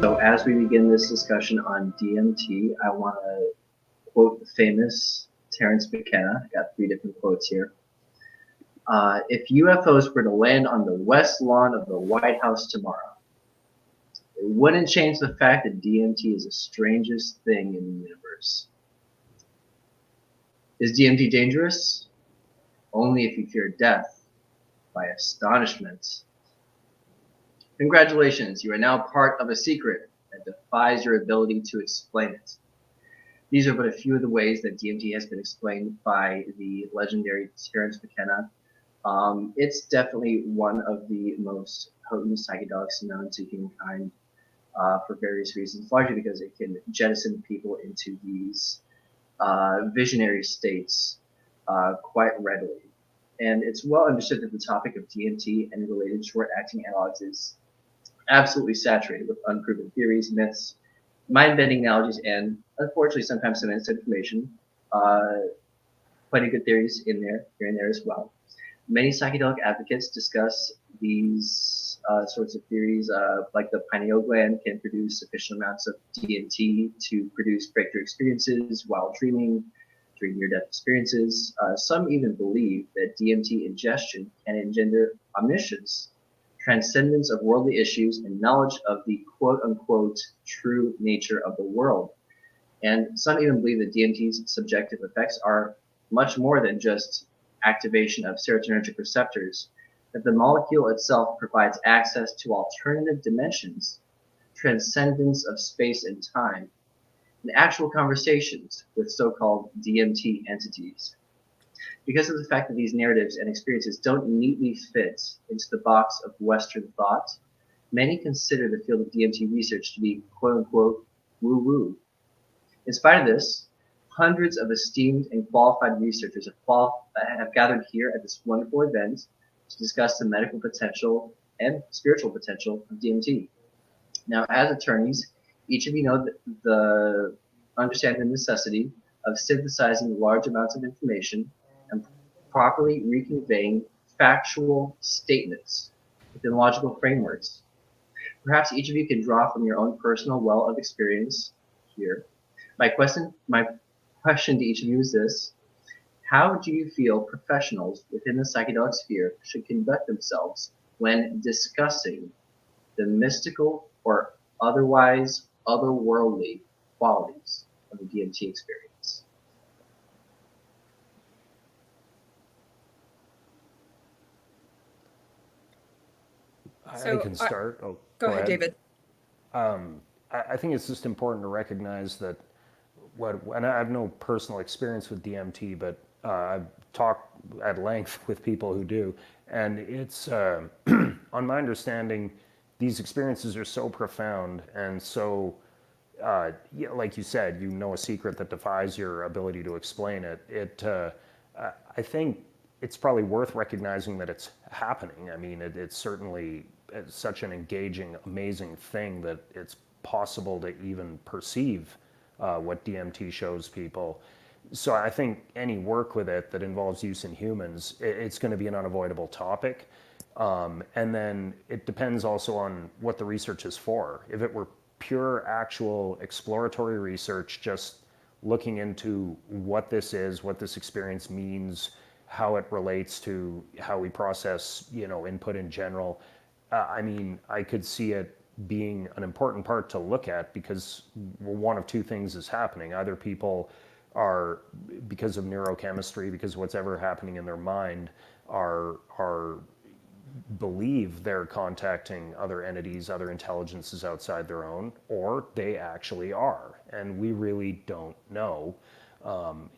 So as we begin this discussion on DMT, I want to quote the famous Terence McKenna. I got three different quotes here. If UFOs were to land on the west lawn of the White House tomorrow, it wouldn't change the fact that DMT is the strangest thing in the universe. Is DMT dangerous? Only if you fear death by astonishment. Congratulations, you are now part of a secret that defies your ability to explain it. These are but a few of the ways that DMT has been explained by the legendary Terence McKenna. It's definitely one of the most potent psychedelics known to humankind for various reasons, largely because it can jettison people into these visionary states quite readily. And it's well understood that the topic of DMT and related short-acting analogs is absolutely saturated with unproven theories, myths, mind-bending analogies, and unfortunately sometimes some misinformation. Plenty of good theories in there, here and there as well. Many psychedelic advocates discuss these sorts of theories, like the pineal gland can produce sufficient amounts of DMT to produce breakthrough experiences while dreaming, during near-death experiences. Some even believe that DMT ingestion can engender omniscience, transcendence of worldly issues, and knowledge of the quote-unquote true nature of the world. And some even believe that DMT's subjective effects are much more than just activation of serotonergic receptors, that the molecule itself provides access to alternative dimensions, transcendence of space and time, and actual conversations with so-called DMT entities. Because of the fact that these narratives and experiences don't neatly fit into the box of Western thought, many consider the field of DMT research to be quote-unquote woo-woo. In spite of this, hundreds of esteemed and qualified researchers have gathered here at this wonderful event to discuss the medical potential and spiritual potential of DMT. Now, as attorneys, each of you know understand the necessity of synthesizing large amounts of information and properly reconveying factual statements within logical frameworks. Perhaps each of you can draw from your own personal well of experience here. My question to each of you is this: how do you feel professionals within the psychedelic sphere should conduct themselves when discussing the mystical or otherwise otherworldly qualities of the DMT experience? I can start. Oh, go ahead, David. I think it's just important to recognize that and I have no personal experience with DMT, but I've talked at length with people who do, and it's, on my understanding, these experiences are so profound and so, yeah, like you said, you know a secret that defies your ability to explain it. I think it's probably worth recognizing that it's happening. I mean, it's certainly such an engaging, amazing thing that it's possible to even perceive what DMT shows people. So I think any work with it that involves use in humans, it's going to be an unavoidable topic. And then it depends also on what the research is for. If it were pure, actual exploratory research, just looking into what this is, what this experience means, how it relates to how we process, input in general, I mean, I could see it being an important part to look at because one of two things is happening. Either people are, because of neurochemistry, because of what's ever happening in their mind, are believe they're contacting other entities, other intelligences outside their own, or they actually are, and we really don't know.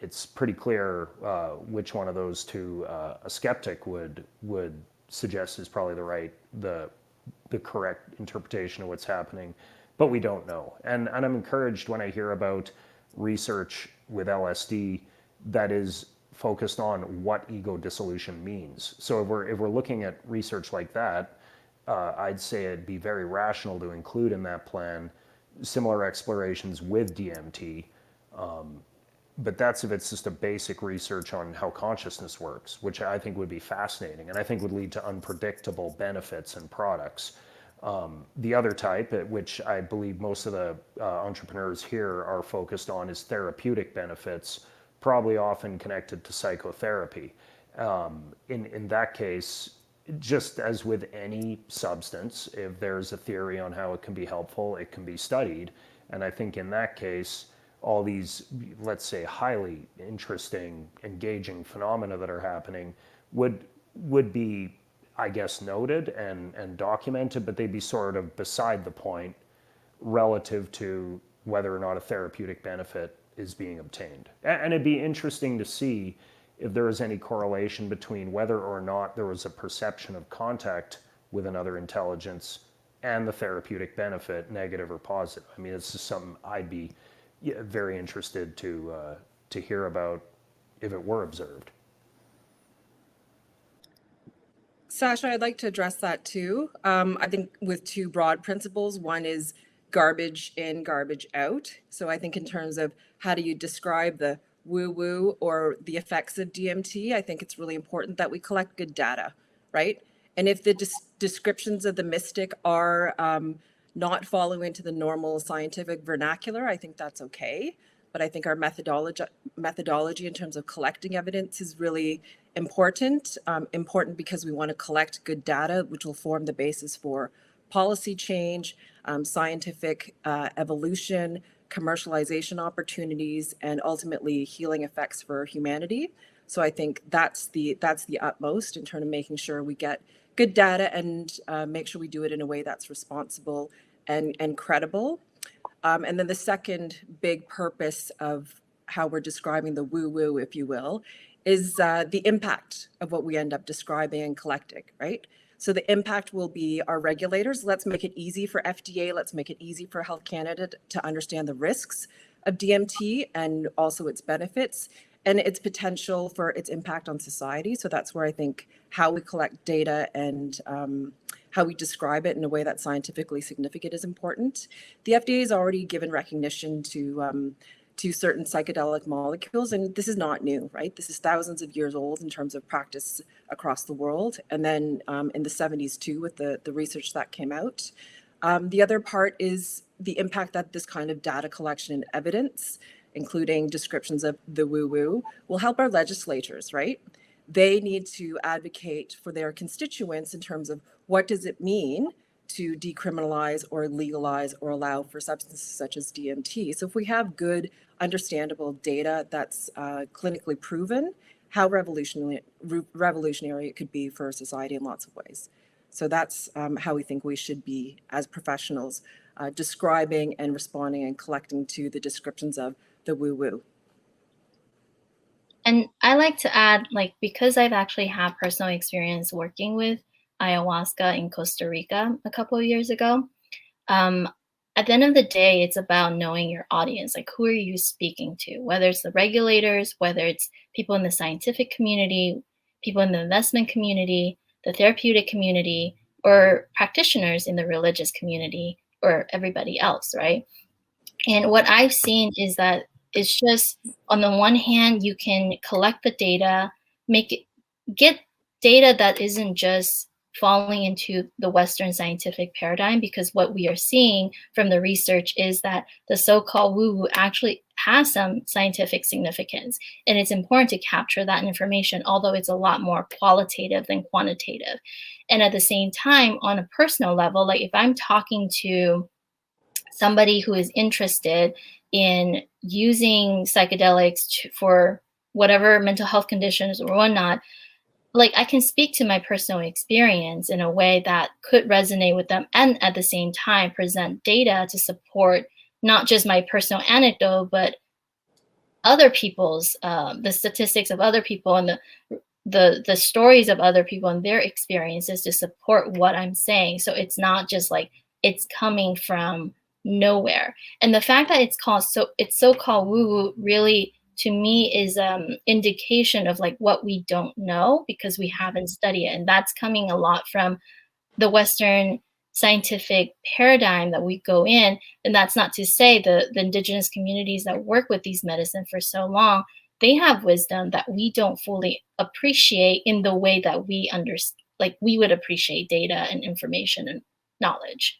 It's pretty clear which one of those two a skeptic would suggest is probably the correct interpretation of what's happening, but we don't know. And I'm encouraged when I hear about research with LSD that is focused on what ego dissolution means. So if we're looking at research like that, I'd say it'd be very rational to include in that plan similar explorations with DMT. But that's if it's just a basic research on how consciousness works, which I think would be fascinating and I think would lead to unpredictable benefits and products. The other type, which I believe most of the entrepreneurs here are focused on, is therapeutic benefits, probably often connected to psychotherapy. In that case, just as with any substance, if there's a theory on how it can be helpful, it can be studied. And I think in that case, all these, let's say, highly interesting, engaging phenomena that are happening would be, I guess, noted and documented, but they'd be sort of beside the point relative to whether or not a therapeutic benefit is being obtained. And it'd be interesting to see if there is any correlation between whether or not there was a perception of contact with another intelligence and the therapeutic benefit, negative or positive. I mean, it's just something I'd be very interested to hear about if it were observed. Sasha, I'd like to address that too. I think with two broad principles. One is garbage in, garbage out. So I think in terms of how do you describe the woo-woo or the effects of DMT, I think it's really important that we collect good data, right? And if the descriptions of the mystic are not following into the normal scientific vernacular, I think that's okay. But I think our methodology in terms of collecting evidence is really important. Important because we want to collect good data, which will form the basis for policy change, scientific evolution, commercialization opportunities, and ultimately healing effects for humanity. So I think that's the utmost in terms of making sure we get good data and make sure we do it in a way that's responsible and credible. And then the second big purpose of how we're describing the woo-woo, if you will, is the impact of what we end up describing and collecting, right? So the impact will be our regulators. Let's make it easy for FDA. Let's make it easy for Health Canada to understand the risks of DMT and also its benefits and its potential for its impact on society. So that's where I think how we collect data and how we describe it in a way that's scientifically significant is important. The FDA has already given recognition to certain psychedelic molecules, and this is not new, right? This is thousands of years old in terms of practice across the world. And then in the 70s too, with the research that came out. The other part is the impact that this kind of data collection and evidence, including descriptions of the woo-woo, will help our legislators, right? They need to advocate for their constituents in terms of what does it mean to decriminalize or legalize or allow for substances such as DMT. So if we have good, understandable data that's clinically proven, how revolutionary it could be for society in lots of ways. So that's how we think we should be as professionals, describing and responding and collecting to the descriptions of the woo-woo. And I like to add, like, because I've actually had personal experience working with ayahuasca in Costa Rica a couple of years ago, at the end of the day, it's about knowing your audience. Like, who are you speaking to? Whether it's the regulators, whether it's people in the scientific community, people in the investment community, the therapeutic community, or practitioners in the religious community, or everybody else, right? And what I've seen is that it's just, on the one hand, you can collect the data, get data that isn't just falling into the Western scientific paradigm, because what we are seeing from the research is that the so-called woo-woo actually has some scientific significance. And it's important to capture that information, although it's a lot more qualitative than quantitative. And at the same time, on a personal level, like if I'm talking to somebody who is interested in using psychedelics for whatever mental health conditions or whatnot, like I can speak to my personal experience in a way that could resonate with them, and at the same time present data to support not just my personal anecdote, but other people's, the statistics of other people and the stories of other people and their experiences to support what I'm saying. So it's not just like it's coming from nowhere. And the fact that it's so-called woo-woo really, to me, is indication of like what we don't know because we haven't studied it. And that's coming a lot from the Western scientific paradigm that we go in. And that's not to say the indigenous communities that work with these medicines for so long, they have wisdom that we don't fully appreciate in the way that we understand, like we would appreciate data and information knowledge.